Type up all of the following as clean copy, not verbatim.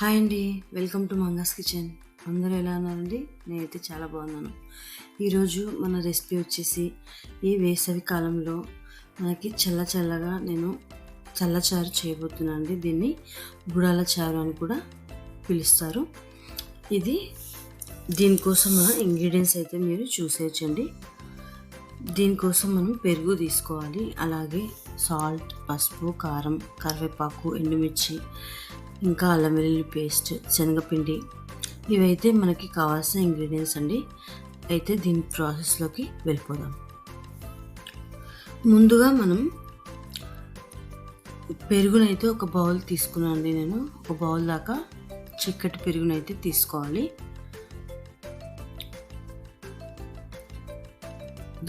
Hi అండి. Welcome to Manga's kitchen. అందరూ ఎలా ఉన్నారండి? నేనైతే చాలా బాగున్నాను. ఈరోజు మన రెసిపీ వచ్చేసి ఈ వేసవి కాలంలో మనకి చల్లగా నేను చల్లచారు చేయబోతున్నాను అండి. దీన్ని బుడాల చారు అని కూడా పిలుస్తారు. దీనికోసం మన ఇంగ్రీడియంట్స్ అయితే మీరు చూసేయచ్చండి. దీనికోసం మనం పెరుగు తీసుకోవాలి, అలాగే సాల్ట్, పసుపు, కారం, కరివేపాకు, ఎండుమిర్చి, ఇంకా అల్లం వెల్లుల్లి పేస్ట్, శనగపిండి, ఇవైతే మనకి కావాల్సిన ఇంగ్రీడియంట్స్ అండి. అయితే దీని ప్రాసెస్లోకి వెళ్ళిపోదాం. ముందుగా మనం పెరుగునైతే ఒక బౌల్ తీసుకున్నాను అండి. నేను ఒక బౌల్ దాకా చిక్కటి పెరుగునైతే తీసుకోవాలి.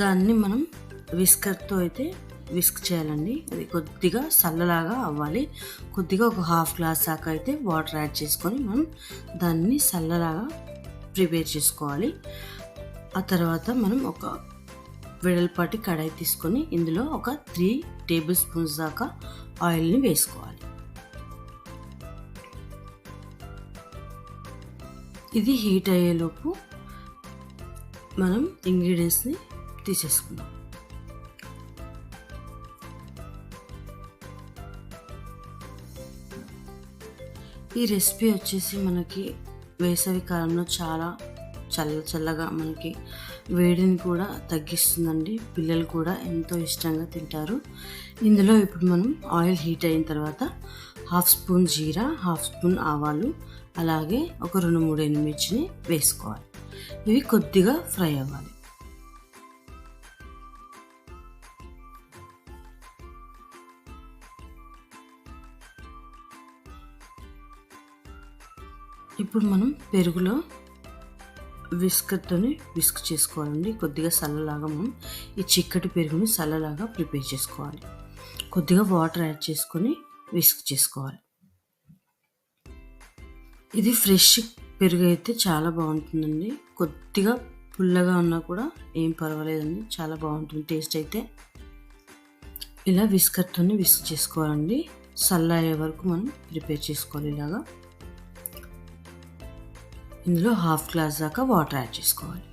దాన్ని మనం విస్కర్తో అయితే విస్క్ చేయాలండి. అది కొద్దిగా చల్లలాగా అవ్వాలి. కొద్దిగా ఒక హాఫ్ గ్లాస్ దాకా అయితే వాటర్ యాడ్ చేసుకొని మనం దాన్ని చల్లలాగా ప్రిపేర్ చేసుకోవాలి. ఆ తర్వాత మనం ఒక వెడల్పాటి కడాయి తీసుకొని ఇందులో ఒక 3 టేబుల్ స్పూన్స్ దాకా ఆయిల్ని వేసుకోవాలి. ఇది హీట్ అయ్యేలోపు మనం ఇంగ్రీడియంట్స్ని తీసేసుకుందాం. ఈ రెసిపీ వచ్చేసి మనకి వేసవి కాలంలో చాలా చల్లగా మనకి వేడిని కూడా తగ్గిస్తుందండి. పిల్లలు కూడా ఎంతో ఇష్టంగా తింటారు. ఇందులో ఇప్పుడు మనం ఆయిల్ హీట్ అయిన తర్వాత 1/2 స్పూన్ జీరా, 1/2 స్పూన్ ఆవాలు, అలాగే ఒక 2-3 ఎండుమిర్చిని వేసుకోవాలి. ఇవి కొద్దిగా ఫ్రై అవ్వాలి. ఇప్పుడు మనం పెరుగులో విస్కర్తోని విస్క్ చేసుకోవాలండి. కొద్దిగా చల్లలాగా మనం ఈ చిక్కటి పెరుగుని చల్లలాగా ప్రిపేర్ చేసుకోవాలి. కొద్దిగా వాటర్ యాడ్ చేసుకొని విస్క్ చేసుకోవాలి. ఇది ఫ్రెష్ పెరుగు అయితే చాలా బాగుంటుందండి. కొద్దిగా పుల్లగా ఉన్నా కూడా ఏం పర్వాలేదండి, చాలా బాగుంటుంది టేస్ట్ అయితే. ఇలా విస్కర్తోని విస్క్ చేసుకోవాలండి. చల్ల అయ్యే వరకు మనం ప్రిపేర్ చేసుకోవాలి. ఇలాగా ఇందులో 1/2 గ్లాస్ దాకా వాటర్ యాడ్ చేసుకోవాలి.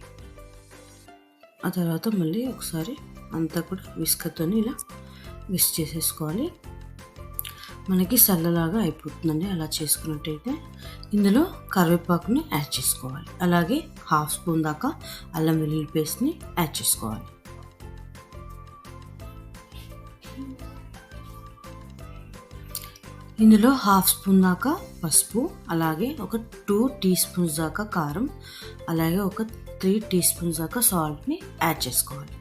ఆ తర్వాత మళ్ళీ ఒకసారి అంతా కూడా విస్కర్తో ఇలా విస్క్ చేసేసుకోవాలి. మనకి చల్లలాగా అయిపోతుందండి అలా చేసుకున్నట్టయితే. ఇందులో కరివేపాకుని యాడ్ చేసుకోవాలి, అలాగే 1/2 స్పూన్ దాకా అల్లం వెల్లుల్లి పేస్ట్ని యాడ్ చేసుకోవాలి. ఇందులో 1/2 స్పూన్ దాకా పసుపు, అలాగే ఒక 2 టీ స్పూన్స్ దాకా కారం, అలాగే ఒక 3 టీ స్పూన్స్ దాకా సాల్ట్ని యాడ్ చేసుకోవాలి.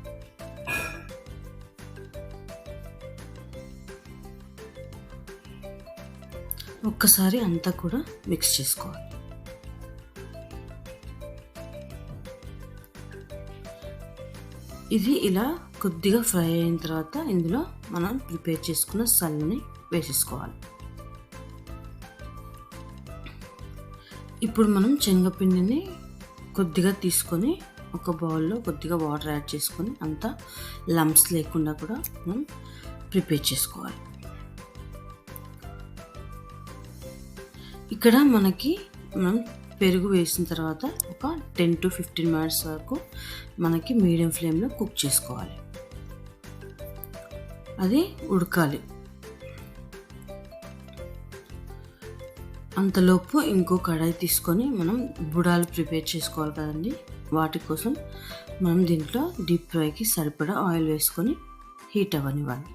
ఒక్కసారి అంతా కూడా మిక్స్ చేసుకోవాలి. ఇది ఇలా కొద్దిగా ఫ్రై అయిన తర్వాత ఇందులో మనం ప్రిపేర్ చేసుకున్న సల్లని వేసేసుకోవాలి. ఇప్పుడు మనం శనగపిండిని కొద్దిగా తీసుకొని ఒక బౌల్లో కొద్దిగా వాటర్ యాడ్ చేసుకొని అంతా లంప్స్ లేకుండా కూడా మనం ప్రిపేర్ చేసుకోవాలి. ఇక్కడ మనం పెరుగు వేసిన తర్వాత ఒక 10 to 15 మినిట్స్ వరకు మనకి మీడియం ఫ్లేమ్లో కుక్ చేసుకోవాలి. అది ఉడకాలి. అంతలోపు ఇంకో కడాయి తీసుకొని మనం బుడాలు ప్రిపేర్ చేసుకోవాలి కదండి. వాటి కోసం మనం దీంట్లో డీప్ ఫ్రైకి సరిపడా ఆయిల్ వేసుకొని హీట్ అవ్వనివ్వాలి.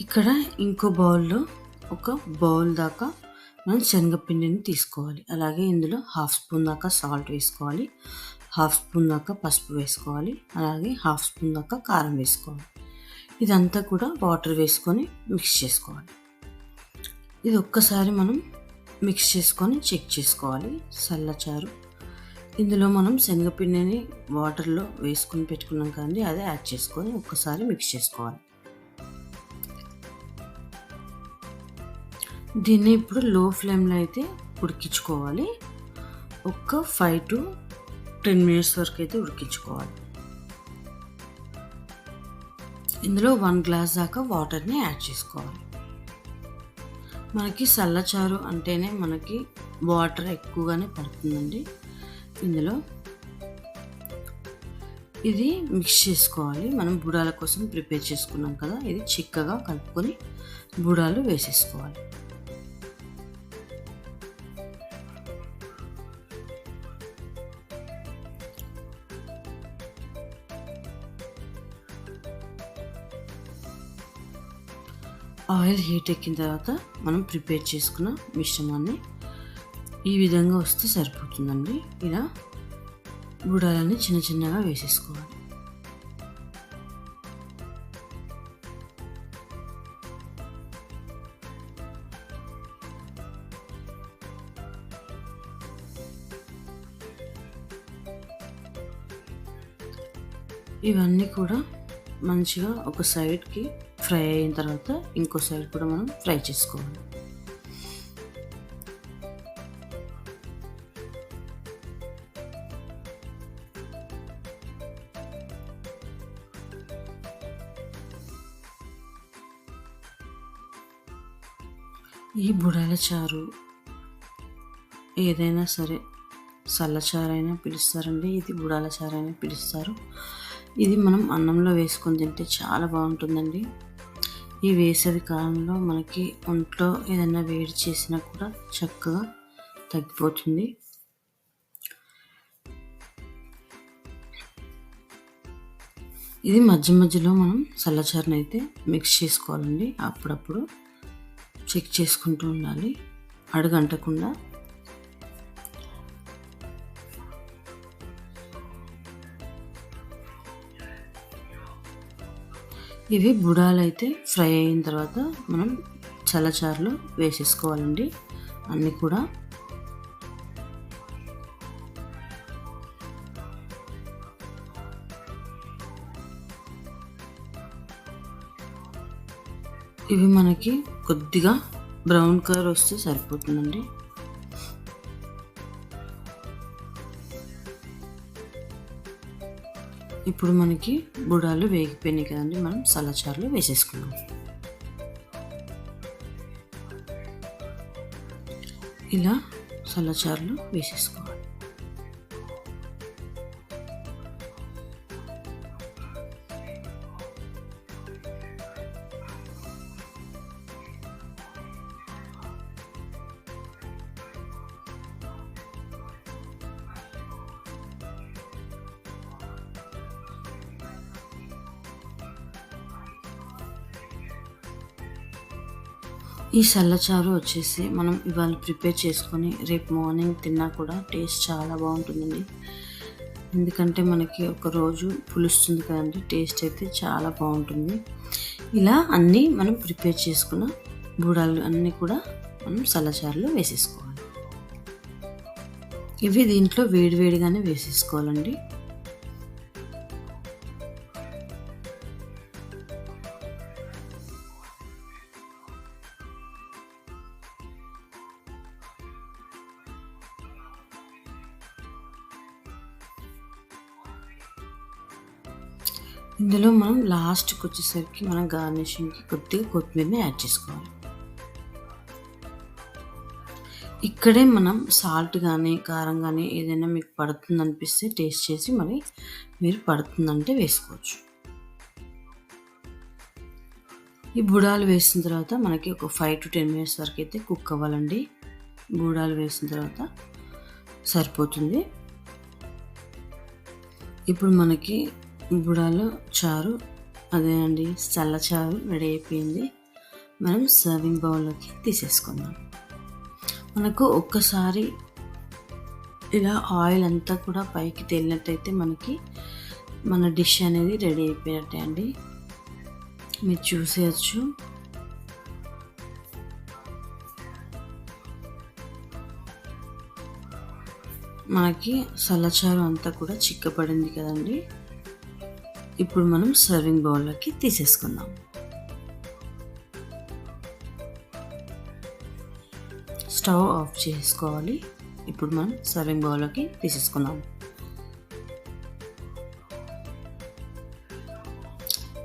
ఇక్కడ ఇంకో బౌల్లో ఒక బౌల్ దాకా మనం శనగపిండిని తీసుకోవాలి. అలాగే ఇందులో 1/2 స్పూన్ దాకా సాల్ట్ వేసుకోవాలి, 1/2 స్పూన్ దాకా పసుపు వేసుకోవాలి, అలాగే 1/2 స్పూన్ దాకా కారం వేసుకోవాలి. ఇదంతా కూడా వాటర్ వేసుకొని మిక్స్ చేసుకోవాలి. ఇది ఒక్కసారి మనం మిక్స్ చేసుకొని చెక్ చేసుకోవాలి. చల్లచారు ఇందులో మనం శనగపిండిని వాటర్లో వేసుకొని పెట్టుకున్నాం కదండి, అదే యాడ్ చేసుకొని ఒక్కసారి మిక్స్ చేసుకోవాలి. దీన్ని ఇప్పుడు లో ఫ్లేమ్లో అయితే ఉడికించుకోవాలి. ఒక 5 to 10 మినిట్స్ వరకు అయితే ఉడికించుకోవాలి. ఇందులో 1 గ్లాస్ దాకా వాటర్ని యాడ్ చేసుకోవాలి. మనకి చల్లచారు అంటేనే మనకి వాటర్ ఎక్కువగానే పడుతుందండి. ఇందులో ఇది మిక్స్ చేసుకోవాలి. మనం బుడాల కోసం ప్రిపేర్ చేసుకున్నాం కదా, ఇది చిక్కగా కలుపుకొని బుడాలు వేసేసుకోవాలి. ఆయిల్ హీట్ ఎక్కిన తర్వాత మనం ప్రిపేర్ చేసుకున్న మిశ్రమాన్ని ఈ విధంగా వస్తే సరిపోతుందండి. ఇలా బుడాలని చిన్న చిన్నగా వేసేసుకోవాలి. ఇవన్నీ కూడా మంచిగా ఒక సైడ్కి ఫ్రై అయిన తర్వాత ఇంకో సైడ్ కూడా మనం ఫ్రై చేసుకోవాలి. ఈ బుడాల చారు ఏదైనా సరే చల్లచారైనా పిలుస్తారండి, ఇది బుడాల చారైనా పిలుస్తారు. ఇది మనం అన్నంలో వేసుకొని తింటే చాలా బాగుంటుందండి. ఈ వేసవి కాలంలో మనకి ఒంట్లో ఏదైనా వేడి చేసినా కూడా చక్కగా తగ్గిపోతుంది. ఇది మధ్య మధ్యలో మనం చల్లచారుని అయితే మిక్స్ చేసుకోవాలండి. అప్పుడప్పుడు చెక్ చేసుకుంటూ ఉండాలి అడుగంటకుండా. ఇవి బుడాలు అయితే ఫ్రై అయిన తర్వాత మనం చల్లచారులో వేసేసుకోవాలండి అన్నీ కూడా. ఇవి మనకి కొద్దిగా బ్రౌన్ కలర్ వస్తే సరిపోతుందండి. ఇప్పుడు మనకి బుడాలు వేగిపోయినాయి కదండి, మనం చల్లచారులో వేసేసుకున్నాం. ఇలా చల్లచారులో వేసేసుకోవాలి. ఈ చల్లచారు వచ్చేసి మనం ఇవాళ ప్రిపేర్ చేసుకొని రేపు మార్నింగ్ తిన్నా కూడా టేస్ట్ చాలా బాగుంటుందండి. ఎందుకంటే మనకి ఒక రోజు పులుస్తుంది కదండి, టేస్ట్ అయితే చాలా బాగుంటుంది. ఇలా అన్నీ మనం ప్రిపేర్ చేసుకున్న బూడాలు అన్నీ కూడా మనం చల్లచారులో వేసేసుకోవాలి. ఇవి దీంట్లో వేడివేడిగానే వేసేసుకోవాలండి. ఇందులో మనం లాస్ట్కి వచ్చేసరికి మనం గార్నిషింగ్కి కొద్దిగా కొత్తిమీరని యాడ్ చేసుకోవాలి. ఇక్కడే మనం సాల్ట్ కానీ కారం కానీ ఏదైనా మీకు పడుతుంది అనిపిస్తే టేస్ట్ చేసి మరి మీరు పడుతుందంటే వేసుకోవచ్చు. ఈ బుడాలు వేసిన తర్వాత మనకి ఒక 5 to 10 మినిట్స్ వరకు అయితే కుక్ అవ్వాలండి. బుడాలు వేసిన తర్వాత సరిపోతుంది. ఇప్పుడు మనకి బుడాలు చారు అదేనండి చల్లచారు రెడీ అయిపోయింది. మనం సర్వింగ్ బౌల్లోకి తీసేసుకుందాం. మనకు ఒక్కసారి ఇలా ఆయిల్ అంతా కూడా పైకి తేలినట్టయితే మనకి మన డిష్ అనేది రెడీ అయిపోయినట్టే అండి. మీరు చూసేయచ్చు. మనకి చల్లచారు అంతా కూడా చిక్కపడింది కదండి. ఇప్పుడు మనం సర్వింగ్ బౌల్లోకి తీసేసుకుందాం. స్టవ్ ఆఫ్ చేసుకోవాలి. ఇప్పుడు మనం సర్వింగ్ బౌల్లోకి తీసేసుకుందాం.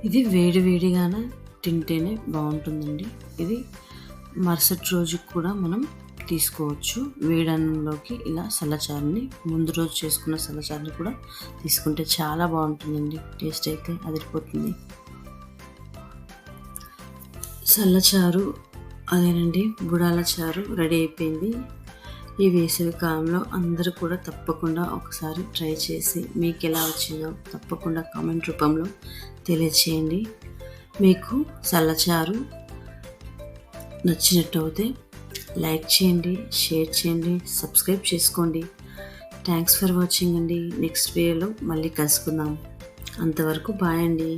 ఇది వేడి వేడిగానే తింటేనే బాగుంటుందండి. ఇది మరుసటి రోజు కూడా మనం తీసుకోవచ్చు. వేడన్నంలోకి ఇలా సల్లచారుని, ముందు రోజు చేసుకున్న సల్లచారుని కూడా తీసుకుంటే చాలా బాగుంటుందండి. టేస్ట్ అయితే అదిరిపోతుంది. సల్లచారు అదేనండి, గుడాల చారు రెడీ అయిపోయింది. ఈ వేసవి కాలంలో అందరూ కూడా తప్పకుండా ఒకసారి ట్రై చేసి మీకు ఎలా వచ్చిందో తప్పకుండా కామెంట్ రూపంలో తెలియచేయండి. మీకు చల్లచారు నచ్చినట్టు అయితే లైక్ చేయండి, షేర్ చేయండి, సబ్స్క్రైబ్ చేసుకోండి. థ్యాంక్స్ ఫర్ వాచింగ్ అండి. నెక్స్ట్ వీడియోలో మళ్ళీ కలుసుకుందాం. అంతవరకు బాయ్ అండి.